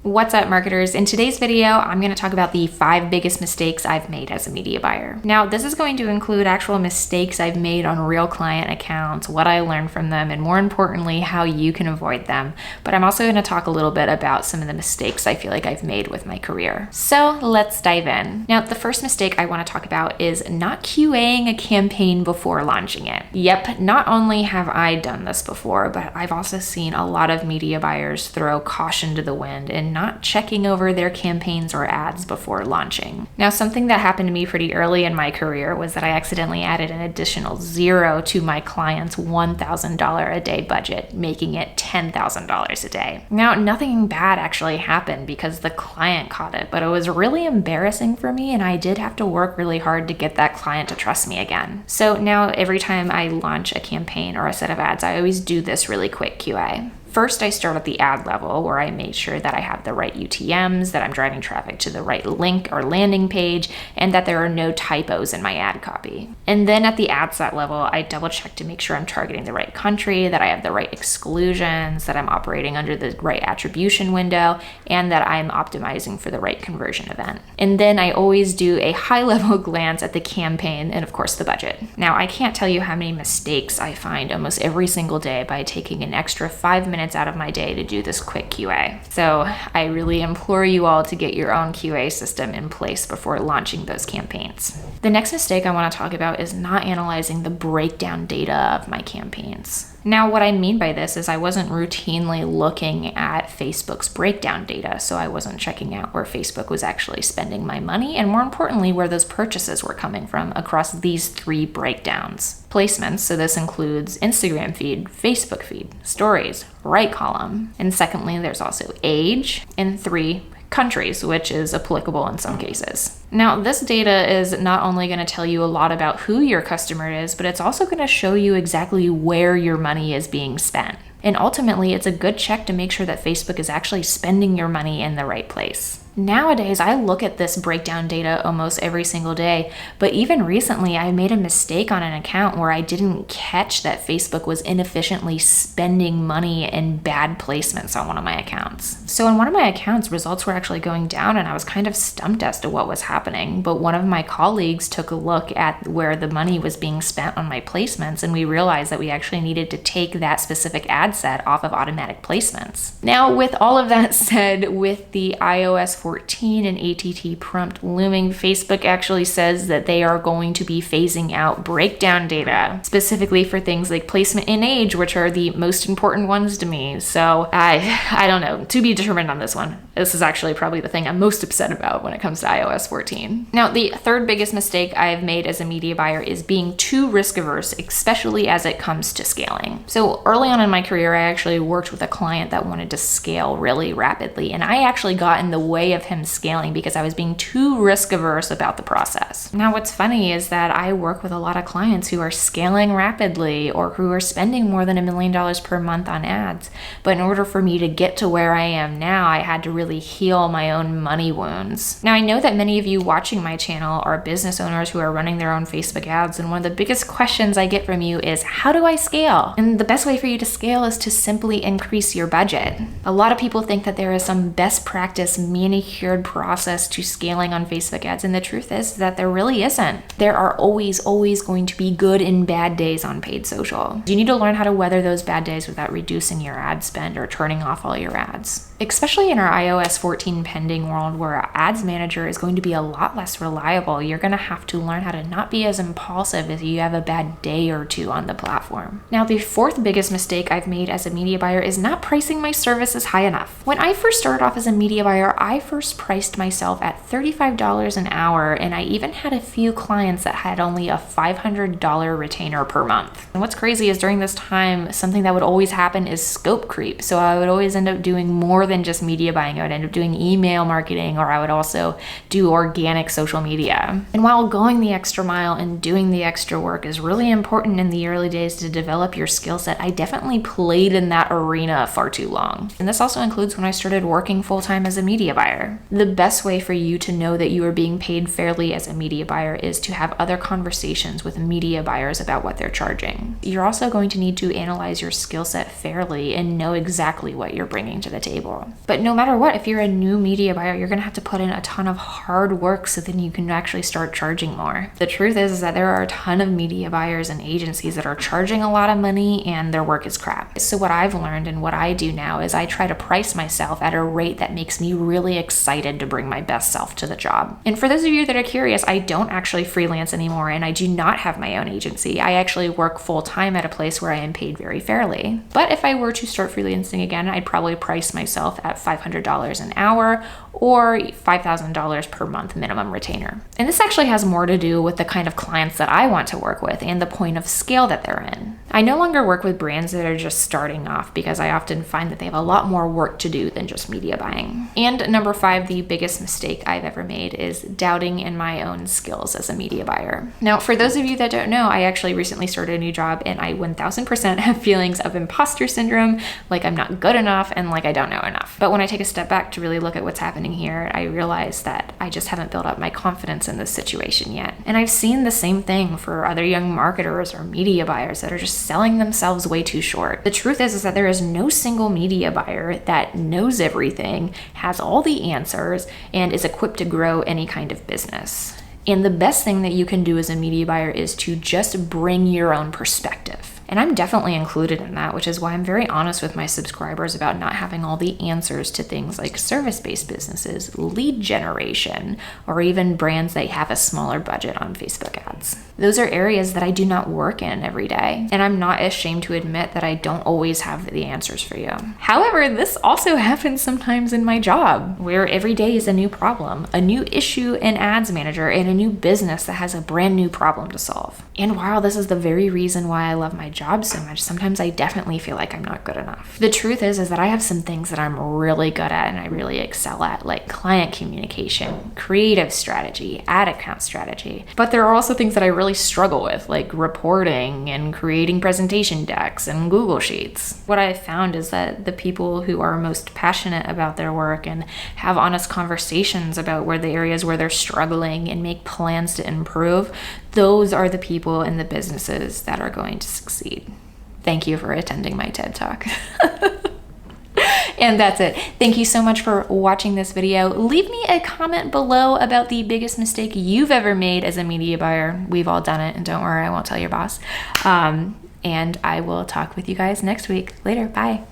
What's up, marketers? In today's video, I'm going to talk about the 5 biggest mistakes I've made as a media buyer. Now, this is going to include actual mistakes I've made on real client accounts, what I learned from them, and more importantly, how you can avoid them. But I'm also going to talk a little bit about some of the mistakes I feel like I've made with my career. So let's dive in. Now, the first mistake I want to talk about is not QAing a campaign before launching it. Yep, not only have I done this before, but I've also seen a lot of media buyers throw caution to the wind and not checking over their campaigns or ads before launching. Now, something that happened to me pretty early in my career was that I accidentally added an additional zero to my client's $1,000 a day budget, making it $10,000 a day. Now, nothing bad actually happened because the client caught it, but it was really embarrassing for me, and I did have to work really hard to get that client to trust me again. So now every time I launch a campaign or a set of ads, I always do this really quick QA. First, I start at the ad level where I make sure that I have the right UTMs, that I'm driving traffic to the right link or landing page, and that there are no typos in my ad copy. And then at the ad set level, I double check to make sure I'm targeting the right country, that I have the right exclusions, that I'm operating under the right attribution window, and that I'm optimizing for the right conversion event. And then I always do a high-level glance at the campaign and, of course, the budget. Now, I can't tell you how many mistakes I find almost every single day by taking an extra 5 minutes out of my day to do this quick QA. So I really implore you all to get your own QA system in place before launching those campaigns. The next mistake I want to talk about is not analyzing the breakdown data of my campaigns. Now, what I mean by this is I wasn't routinely looking at Facebook's breakdown data, so I wasn't checking out where Facebook was actually spending my money, and more importantly, where those purchases were coming from across these 3 breakdowns. Placements, so this includes Instagram feed, Facebook feed, stories, right column. And secondly, there's also age, and 3, countries, which is applicable in some cases. Now, this data is not only going to tell you a lot about who your customer is, but it's also going to show you exactly where your money is being spent. And ultimately, it's a good check to make sure that Facebook is actually spending your money in the right place. Nowadays, I look at this breakdown data almost every single day, but even recently, I made a mistake on an account where I didn't catch that Facebook was inefficiently spending money in bad placements on one of my accounts. So on one of my accounts, results were actually going down, and I was kind of stumped as to what was happening, but one of my colleagues took a look at where the money was being spent on my placements, and we realized that we actually needed to take that specific ad set off of automatic placements. Now, with all of that said, with the iOS 14 and ATT prompt looming, Facebook actually says that they are going to be phasing out breakdown data, specifically for things like placement and age, which are the most important ones to me. So I don't know, to be determined on this one. This is actually probably the thing I'm most upset about when it comes to iOS 14. Now, the third biggest mistake I've made as a media buyer is being too risk averse, especially as it comes to scaling. So early on in my career, I actually worked with a client that wanted to scale really rapidly, and I actually got in the way of him scaling because I was being too risk averse about the process. Now, what's funny is that I work with a lot of clients who are scaling rapidly or who are spending more than $1 million per month on ads. But in order for me to get to where I am now, I had to really heal my own money wounds. Now, I know that many of you watching my channel are business owners who are running their own Facebook ads, and one of the biggest questions I get from you is, how do I scale? And the best way for you to scale is to simply increase your budget. A lot of people think that there is some best practice manicured process to scaling on Facebook ads, and the truth is that there really isn't. There are always going to be good and bad days on paid social. You need to learn how to weather those bad days without reducing your ad spend or turning off all your ads. Especially in our iOS 14 pending world where our ads manager is going to be a lot less reliable, you're going to have to learn how to not be as impulsive if you have a bad day or two on the platform. Now, the 4th biggest mistake I've made as a media buyer is not pricing my services high enough. When I first started off as a media buyer, I first priced myself at $35 an hour, and I even had a few clients that had only a $500 retainer per month. And what's crazy is during this time, something that would always happen is scope creep. So I would always end up doing more than just media buying. I would end up doing email marketing, or I would also do organic social media. And while going the extra mile and doing the extra work is really important in the early days to develop your skill set, I definitely played in that arena far too long. And this also includes when I started working full-time as a media buyer. The best way for you to know that you are being paid fairly as a media buyer is to have other conversations with media buyers about what they're charging. You're also going to need to analyze your skill set fairly and know exactly what you're bringing to the table. But no matter what, what? If you're a new media buyer, you're gonna have to put in a ton of hard work so then you can actually start charging more. The truth is that there are a ton of media buyers and agencies that are charging a lot of money and their work is crap. So what I've learned and what I do now is I try to price myself at a rate that makes me really excited to bring my best self to the job. And for those of you that are curious, I don't actually freelance anymore and I do not have my own agency. I actually work full-time at a place where I am paid very fairly. But if I were to start freelancing again, I'd probably price myself at $500 an hour or $5,000 per month minimum retainer. And this actually has more to do with the kind of clients that I want to work with and the point of scale that they're in. I no longer work with brands that are just starting off because I often find that they have a lot more work to do than just media buying. And number 5, the biggest mistake I've ever made is doubting in my own skills as a media buyer. Now, for those of you that don't know, I actually recently started a new job and I 1000% have feelings of imposter syndrome, like I'm not good enough and like I don't know enough. But when I take a step back to really look at what's happening here, I realize that I just haven't built up my confidence in this situation yet. And I've seen the same thing for other young marketers or media buyers that are just selling themselves way too short. The truth is that there is no single media buyer that knows everything, has all the answers, and is equipped to grow any kind of business. And the best thing that you can do as a media buyer is to just bring your own perspective. And I'm definitely included in that, which is why I'm very honest with my subscribers about not having all the answers to things like service-based businesses, lead generation, or even brands that have a smaller budget on Facebook ads. Those are areas that I do not work in every day, and I'm not ashamed to admit that I don't always have the answers for you. However, this also happens sometimes in my job, where every day is a new problem, a new issue in Ads Manager, and a new business that has a brand new problem to solve. And while this is the very reason why I love my job so much, sometimes I definitely feel like I'm not good enough. The truth is that I have some things that I'm really good at and I really excel at, like client communication, creative strategy, ad account strategy. But there are also things that I really struggle with, like reporting and creating presentation decks and Google Sheets. What I've found is that the people who are most passionate about their work and have honest conversations about where the areas where they're struggling and make plans to improve, those are the people in the businesses that are going to succeed. Thank you for attending my TED Talk. And that's it. Thank you so much for watching this video. Leave me a comment below about the biggest mistake you've ever made as a media buyer. We've all done it, and don't worry, I won't tell your boss. And I will talk with you guys next week. Later, bye.